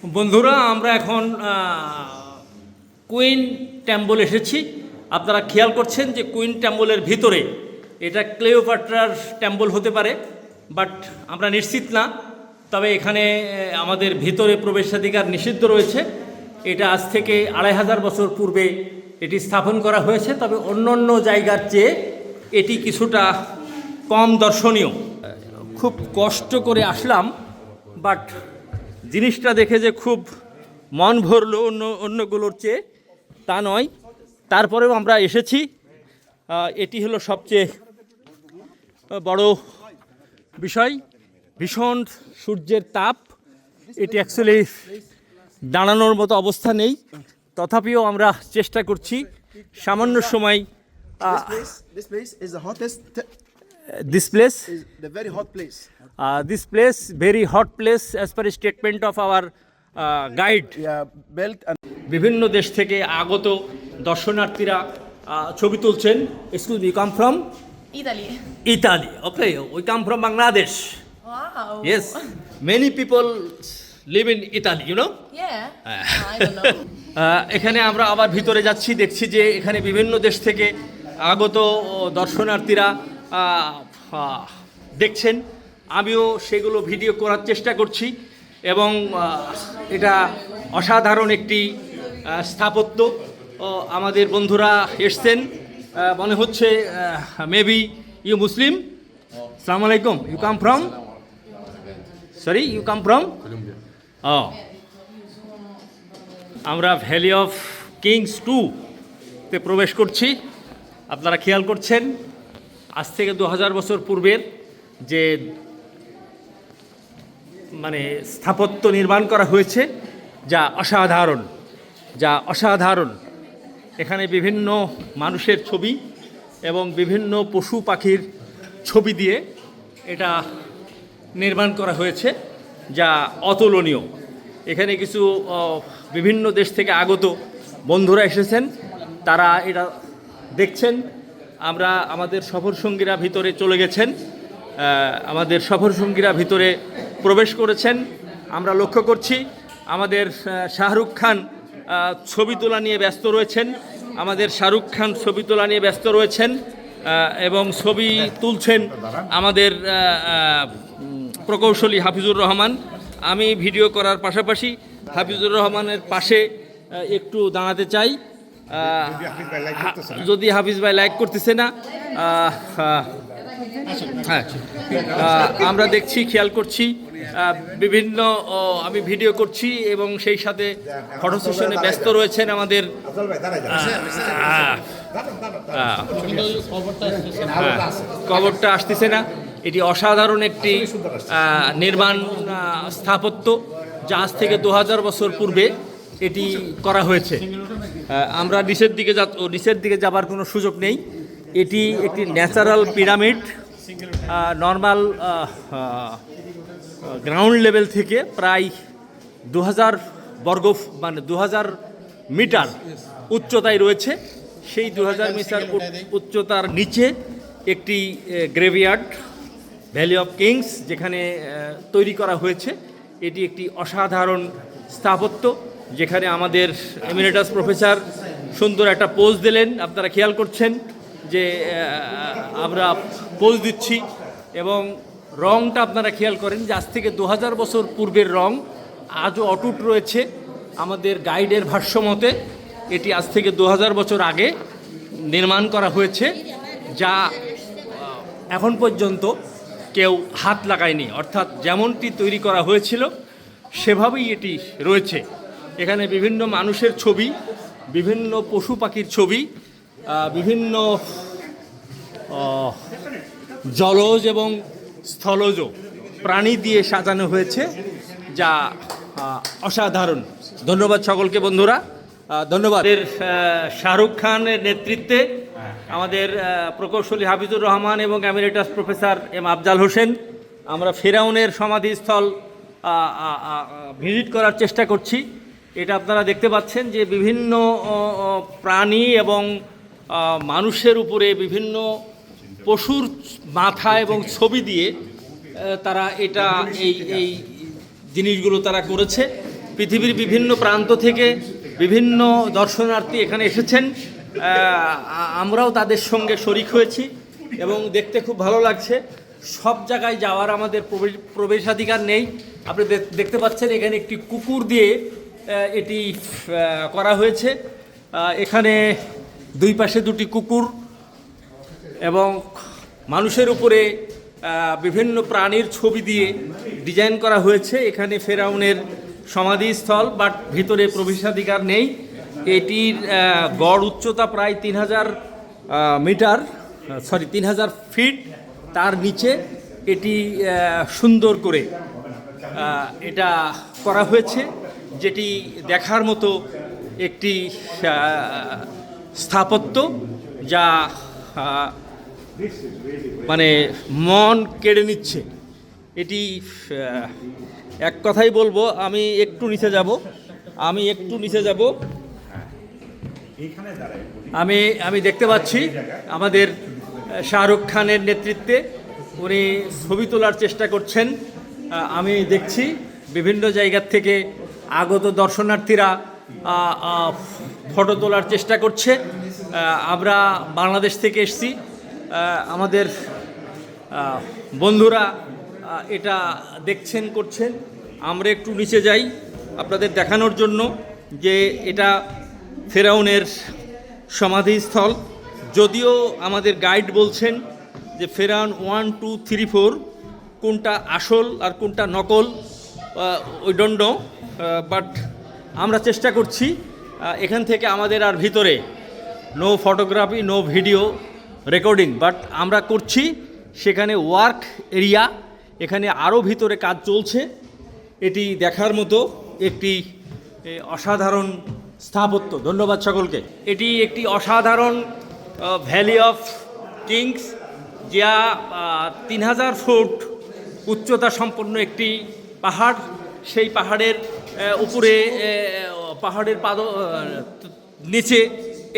বন্ধুরা আমরা এখন কুইন টেম্পল এসেছি। আপনারা খেয়াল করছেন যে কুইন টেম্পলের ভিতরে এটা ক্লিওপাট্রার টেম্পল হতে পারে, বাট আমরা নিশ্চিত না। তবে এখানে আমাদের ভিতরে প্রবেশাধিকার নিষিদ্ধ রয়েছে। এটা আজ থেকে 2500 বছর পূর্বে এটি স্থাপন করা হয়েছে। তবে অন্য অন্য জায়গার চেয়ে এটি কিছুটা কম দর্শনীয়। খুব কষ্ট করে আসলাম, বাট জিনিসটা দেখে যে খুব মন ভরলো অন্যগুলোর চেয়ে তা নয়। তারপরেও আমরা এসেছি। এটি হলো সবচেয়ে বড় বিষয়। ভীষণ সূর্যের তাপ, এটি অ্যাকচুয়ালি দাঁড়ানোর মতো অবস্থা নেই। তথাপিও আমরা চেষ্টা করছি সামান্য সময়। This place is the hottest. This place Is the very hot place. This place very hot place as per statement of our guide. Yeah, built and বিভিন্ন দেশ থেকে আগত দর্শনার্থীরা ছবি তুলছেন। Excuse me, come from Italy. Italy. Okay, we come from Bangladesh. Wow. Yes, many people live in Italy, you know. Yeah. I don't know. এখানে আমরা আবার ভিতরে যাচ্ছি, দেখছি যে এখানে বিভিন্ন দেশ থেকে আগত দর্শনার্থীরা দেখছেন। আমিও সেগুলো ভিডিও করার চেষ্টা করছি এবং এটা অসাধারণ একটি স্থাপত্য। আমাদের বন্ধুরা এসছেন, মনে হচ্ছে মেবি ইউ মুসলিম। আসসালামু আলাইকুম। You come from sorry you come from ও আমরা ভ্যালি অফ কিংস 2-তে প্রবেশ করছি। আপনারা খেয়াল করছেন আজ থেকে 2000 বছর পূর্বের যে মানে স্থাপত্য নির্মাণ করা হয়েছে, যা অসাধারণ। এখানে বিভিন্ন মানুষের ছবি এবং বিভিন্ন পশু পাখির ছবি দিয়ে এটা নির্মাণ করা হয়েছে, যা অতুলনীয়। এখানে কিছু বিভিন্ন দেশ থেকে আগত বন্ধুরা এসেছেন, তারা এটা দেখছেন। আমাদের সফরসঙ্গীরা ভিতরে চলে গেছেন, আমাদের সফরসঙ্গীরা ভিতরে প্রবেশ করেছেন। আমরা লক্ষ্য করছি আমাদের শাহরুখ খান ছবি তোলা নিয়ে ব্যস্ত রয়েছেন, এবং ছবি তুলছেন আমাদের প্রকৌশলী হাফিজুর রহমান। আমি ভিডিও করার পাশাপাশি হাফিজুর রহমানের পাশে একটু দাঁড়াতে চাই। যদি হাফিজ ভাই লাইক করতেছে না, হ্যাঁ, আমরা দেখছি, খেয়াল করছি বিভিন্ন আমি ভিডিও করছি এবং সেই সাথে ফটো সেশনে ব্যস্ত রয়েছেন আমাদের। কবরটা আসতেছে না। এটি অসাধারণ একটি নির্মাণ স্থাপত্য, যা আজ থেকে 2000 বছর পূর্বে এটি করা হয়েছে। আমরা নিচের দিকে যাবার কোনো সুযোগ নেই। এটি একটি natural pyramid. Normal ground level থেকে প্রায় 2000 মিটার উচ্চতায় রয়েছে। সেই 2000 মিটার উচ্চতার নিচে একটি গ্রেভিয়ার্ড, ভ্যালি অফ কিংস, যেখানে তৈরি করা হয়েছে। এটি একটি অসাধারণ স্থাপত্য, যেখানে আমাদের এমিরেটাস প্রফেসর সুন্দর একটা পোজ দিলেন। আপনারা খেয়াল করছেন যে আমরা পোজ দিচ্ছি এবং রংটা আপনারা খেয়াল করেন যে আজ থেকে 2000 বছর পূর্বের রং আজও অটুট রয়েছে। আমাদের গাইডের ভাষ্য মতে এটি আজ থেকে 2000 বছর আগে নির্মাণ করা হয়েছে, যা এখন পর্যন্ত কেউ হাত লাগায়নি। অর্থাৎ যেমনটি তৈরি করা হয়েছিল সেভাবেই এটি রয়েছে। এখানে বিভিন্ন মানুষের ছবি, বিভিন্ন পশু পাখির ছবি, বিভিন্ন জলজ এবং স্থলজ প্রাণী দিয়ে সাজানো হয়েছে, যা অসাধারণ। ধন্যবাদ সকলকে বন্ধুরা, ধন্যবাদ। শাহরুখ খানের নেতৃত্বে আমাদের প্রকৌশলী হাফিজুর রহমান এবং emeritus professor M Afzal Hossain, আমরা ফেরাউনের সমাধিস্থল ভিজিট করার চেষ্টা করছি। এটা আপনারা দেখতে পাচ্ছেন যে বিভিন্ন প্রাণী এবং মানুষের উপরে বিভিন্ন পশুর মাথা এবং ছবি দিয়ে তারা এই জিনিসগুলো তারা করেছে। পৃথিবীর বিভিন্ন প্রান্ত থেকে বিভিন্ন দর্শনার্থী এখানে এসেছেন। আমরাও তাদের সঙ্গে শরিক হয়েছি এবং দেখতে খুব ভালো লাগছে। সব জায়গায় যাওয়ার আমাদের প্রবেশাধিকার নেই। আপনি দেখতে পাচ্ছেন এখানে একটি কুকুর দিয়ে এটি করা হয়েছে। এখানে দুই পাশে দুটি কুকুর এবং মানুষের উপরে বিভিন্ন প্রাণীর ছবি দিয়ে ডিজাইন করা হয়েছে। এখানে ফেরাউনের সমাধিস্থল, বাট ভিতরে প্রবেশাধিকার নেই। এটির গড় উচ্চতা প্রায় 3000 মিটার, 3000 ফিট। তার নিচে এটি সুন্দর করে এটা করা হয়েছে, যেটি দেখার মতো একটি স্থাপত্য, যা মানে মন কেড়ে নিচ্ছে। এটি এক কথাই বলবো, আমি একটু নিচে যাব। আমি দেখতে পাচ্ছি আমাদের শাহরুখ খানের নেতৃত্বে উনি ছবি তোলার চেষ্টা করছেন। আমি দেখছি বিভিন্ন জায়গার থেকে আগত দর্শনার্থীরা ফটো তোলার চেষ্টা করছে। আমরা বাংলাদেশ থেকে এসেছি, আমাদের বন্ধুরা এটা দেখছেন, করছেন। আমরা একটু নিচে যাই আপনাদের দেখানোর জন্য যে এটা ফেরাউনের সমাধিস্থল। যদিও আমাদের গাইড বলছেন যে ফেরাউন 1, 2, 3, 4 কোনটা আসল আর কোনটা নকল, উই ডোন্ট নো, বাট আমরা চেষ্টা করছি এখান থেকে আমাদের আর ভিতরে no photography, no video recording, but আমরা করছি সেখানে ওয়ার্ক এরিয়া। এখানে আরও ভিতরে কাজ চলছে। এটি দেখার মতো একটি অসাধারণ স্থাপত্য। ধন্যবাদ সকলকে। এটি একটি অসাধারণ ভ্যালি অফ কিংস, যা 3000 ফুট উচ্চতা সম্পন্ন একটি পাহাড়। সেই পাহাড়ের উপরে, পাহাড়ের নিচে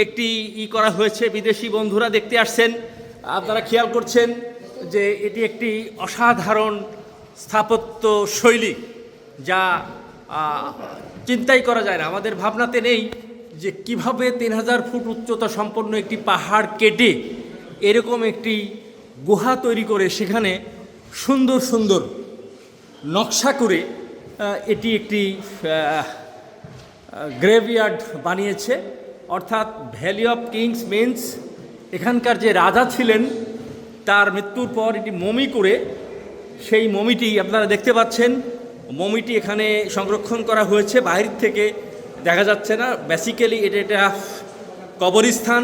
একটি করা হয়েছে। বিদেশি বন্ধুরা দেখতে আসছেন, আপনারা খেয়াল করছেন যে এটি একটি অসাধারণ স্থাপত্য শৈলী, যা চিন্তাই করা যায় না। আমাদের ভাবনাতে নেই যে কিভাবে 3000 ফুট উচ্চতা সম্পন্ন একটি পাহাড় কেটে এরকম একটি গুহা তৈরি করে সেখানে সুন্দর সুন্দর নকশা করে এটি একটি গ্রেভইয়ার্ড বানিয়েছে। অর্থাৎ ভ্যালি অফ কিংস মিন্স এখানকার যে রাজা ছিলেন তার মৃত্যুর পর এটি মমি করে, সেই মমিটি আপনারা দেখতে পাচ্ছেন, মমিটি এখানে সংরক্ষণ করা হয়েছে। বাইরে থেকে দেখা যাচ্ছে না। বেসিক্যালি এটা কবরস্থান,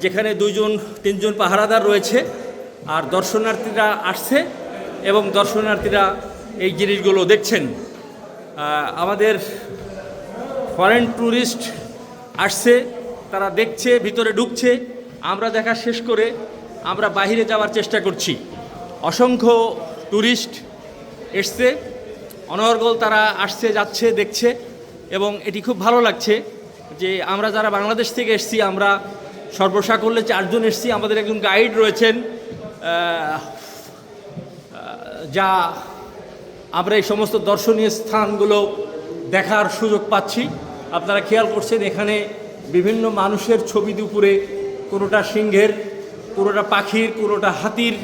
যেখানে 2-3 পাহারাদার রয়েছে, আর দর্শনার্থীরা আসছে এবং দর্শনার্থীরা এই জিনিসগুলো দেখছেন। আমাদের ফরেন ট্যুরিস্ট আসছে, তারা দেখছে, ভিতরে ঢুকছে। আমরা দেখা শেষ করে আমরা বাইরে যাওয়ার চেষ্টা করছি। অসংখ্য ট্যুরিস্ট এসছে, অনর্গল তারা আসছে, যাচ্ছে, দেখছে, এবং এটি খুব ভালো লাগছে যে আমরা যারা বাংলাদেশ থেকে এসছি, আমরা সর্বসাকল্যে 4 জন এসছি। আমাদের একজন গাইড রয়েছেন, যা আমরা এই সমস্ত দর্শনীয় স্থানগুলো দেখার সুযোগ পাচ্ছি। আপনারা খেয়াল করছেন এখানে বিভিন্ন মানুষের ছবি দুপুরে, কোনোটা সিংহের, কোনোটা পাখির, কোনোটা হাতির,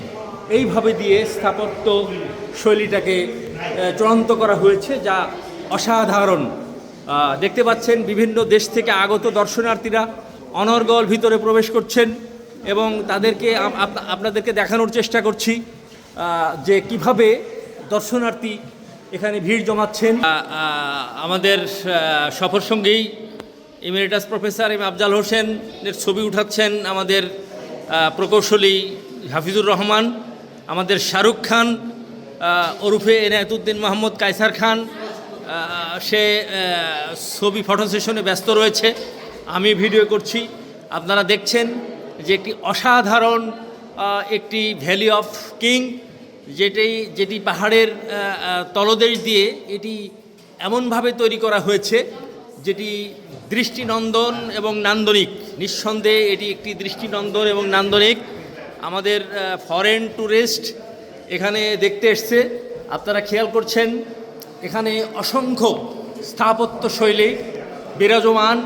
এইভাবে দিয়ে স্থাপত্য শৈলীটাকে চূড়ান্ত করা হয়েছে, যা অসাধারণ। দেখতে পাচ্ছেন বিভিন্ন দেশ থেকে আগত দর্শনার্থীরা অনর্গল ভিতরে প্রবেশ করছেন এবং তাদেরকে আপনাদেরকে দেখানোর চেষ্টা করছি যে কিভাবে দর্শনার্থী এখানে ভিড় জমাচ্ছেন। আমাদের সফর সঙ্গী ইমেরিটাস প্রফেসর আফজাল হোসেনের ছবি উঠাচ্ছেন আমাদের প্রকৌশলী হাফিজুর রহমান, আমাদের শাহরুখ খান ওরফে এনায়েতুদ্দিন মোহাম্মদ কায়সার খান, সে ছবি ফটো সেশনে ব্যস্ত রয়েছে, আমি ভিডিও করছি। আপনারা দেখছেন যে একটি অসাধারণ একটি ভ্যালি অফ কিং, যেটি পাহাড়ের তলদেশ দিয়ে এটি এমনভাবে তৈরি করা হয়েছে যেটি দৃষ্টিনন্দন এবং নান্দনিক। নিঃসন্দেহে এটি একটি দৃষ্টিনন্দন এবং নান্দনিক। আমাদের ফরেন ট্যুরিস্ট এখানে দেখতে এসছে, আপনারা খেয়াল করছেন এখানে অসংখ্য স্থাপত্য শৈলী বিরাজমান।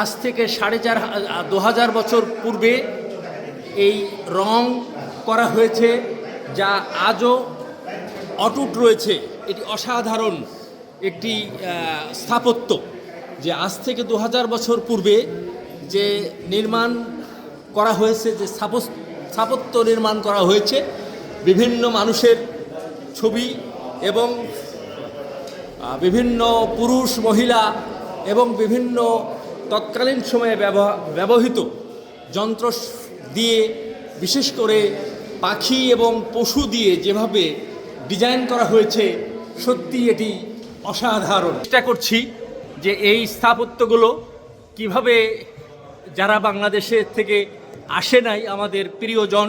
আজ থেকে 2500 বছর পূর্বে এই রং করা হয়েছে, যা আজও অটুট রয়েছে। এটি অসাধারণ একটি স্থাপত্য, যে আজ থেকে 2000 বছর পূর্বে যে নির্মাণ করা হয়েছে, যে স্থাপত্য নির্মাণ করা হয়েছে, বিভিন্ন মানুষের ছবি এবং বিভিন্ন পুরুষ মহিলা এবং বিভিন্ন তৎকালীন সময়ে ব্যবহৃত যন্ত্র দিয়ে, বিশেষ করে পাখি এবং পশু দিয়ে যেভাবে ডিজাইন করা হয়েছে, সত্যি এটি অসাধারণ। চেষ্টা করছি যে এই স্থাপত্যগুলো কিভাবে যারা বাংলাদেশের থেকে আসে নাই, আমাদের প্রিয়জন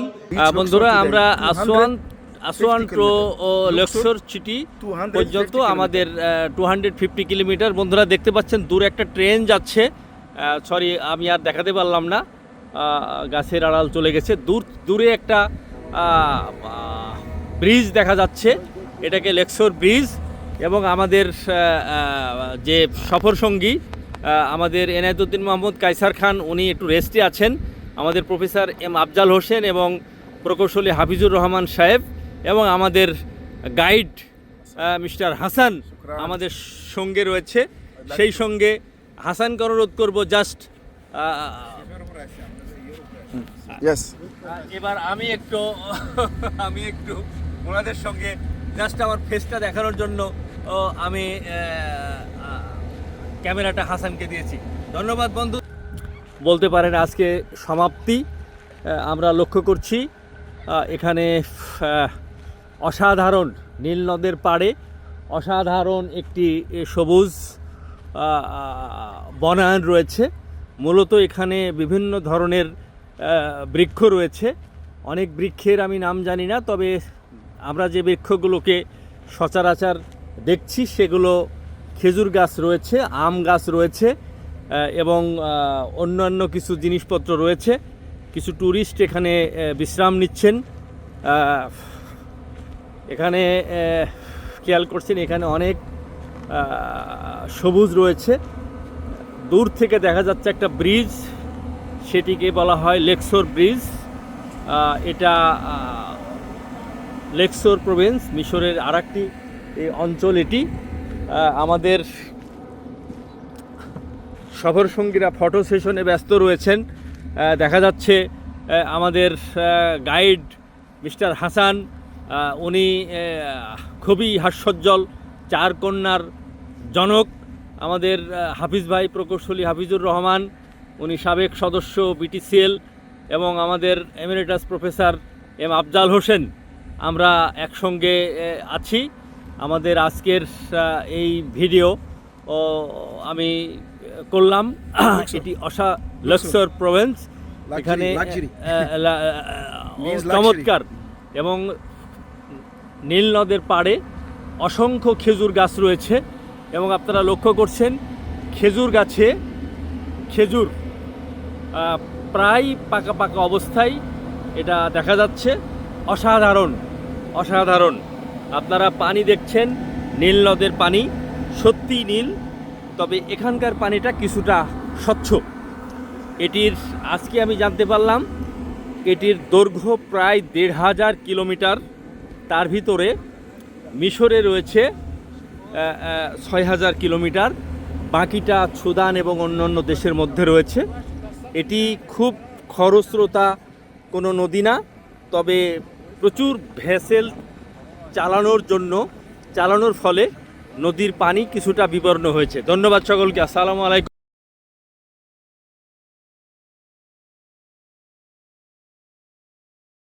বন্ধুরা, আমরা আসওয়ান টু লাক্সর সিটি পর্যন্ত আমাদের 250 কিলোমিটার। বন্ধুরা দেখতে পাচ্ছেন দূরে একটা ট্রেন যাচ্ছে। সরি, আমি আর দেখাতে পারলাম না, গাছের আড়াল চলে গেছে। দূরে একটা ব্রিজ দেখা যাচ্ছে, এটাকে লাক্সর ব্রিজ। এবং আমাদের যে সফরসঙ্গী আমাদের এনায়েতুদ্দিন মোহাম্মদ কায়সার খান, উনি একটু রেস্টে আছেন। আমাদের প্রফেসর এম আফজাল হোসেন এবং প্রকৌশলী হাফিজুর রহমান সাহেব এবং আমাদের গাইড মিস্টার হাসান আমাদের সঙ্গে রয়েছে। সেই সঙ্গে হাসানকে অনুরোধ করবো জাস্ট Yes. এবার আমি একটু ওনাদের সঙ্গে জাস্ট আমার ফেসটা দেখানোর জন্য আমি ক্যামেরাটা হাসানকে দিয়েছি। ধন্যবাদ বন্ধু। বলতে পারেন আজকে সমাপ্তি আমরা লক্ষ্য করছি। এখানে অসাধারণ নীল নদের পাড়ে অসাধারণ একটি সবুজ বনায়ন রয়েছে। মূলত এখানে বিভিন্ন ধরনের বৃক্ষ রয়েছে। অনেক বৃক্ষের আমি নাম জানি না, তবে আমরা যে বৃক্ষগুলোকে সচরাচর দেখছি সেগুলো খেজুর গাছ রয়েছে, আম গাছ রয়েছে এবং অন্যান্য কিছু জিনিসপত্র রয়েছে। কিছু ট্যুরিস্ট এখানে বিশ্রাম নিচ্ছেন। এখানে খেয়াল করছেন এখানে অনেক সবুজ রয়েছে। দূর থেকে দেখা যাচ্ছে একটা ব্রিজ, সেটিকে বলা হয় লাক্সর ব্রিজ। এটা লাক্সর প্রভিন্স, মিশরের আরেকটি অঞ্চল এটি। আমাদের সফরসঙ্গীরা ফটো সেশনে ব্যস্ত রয়েছেন। দেখা যাচ্ছে আমাদের গাইড মিস্টার হাসান, উনি খুবই হাস্যোজ্জ্বল, 4 কন্যার জনক। আমাদের হাফিজ ভাই প্রকৌশলী হাফিজুর রহমান, উনি সাবেক সদস্য বিটিসিএল, এবং আমাদের emeritus professor M Afzal Hossain, আমরা একসঙ্গে আছি। আমাদের আজকের এই ভিডিও আমি করলাম। এটি লাক্সর প্রভিন্স, এখানে চমৎকার এবং নীল নদের পাড়ে অসংখ্য খেজুর গাছ রয়েছে। এবং আপনারা লক্ষ্য করছেন খেজুর গাছে খেজুর প্রায় পাকা পাকা অবস্থায় এটা দেখা যাচ্ছে। অসাধারণ। আপনারা পানি দেখছেন, নীল নদের পানি, সত্যি নীল, তবে এখানকার পানিটা কিছুটা স্বচ্ছ। এটির আজকে আমি জানতে পারলাম এটির দৈর্ঘ্য প্রায় 1500 কিলোমিটার। তার ভিতরে মিশরে রয়েছে 6000 কিলোমিটার, বাকিটা সুদান এবং অন্যান্য দেশের মধ্যে রয়েছে। এটি খুব খরস্রোতা কোনো নদী না, তবে প্রচুর ভেসেল চালানোর ফলে নদীর পানি কিছুটা বিবর্ণ হয়েছে। ধন্যবাদ সকলকে। আসসালামু আলাইকুম।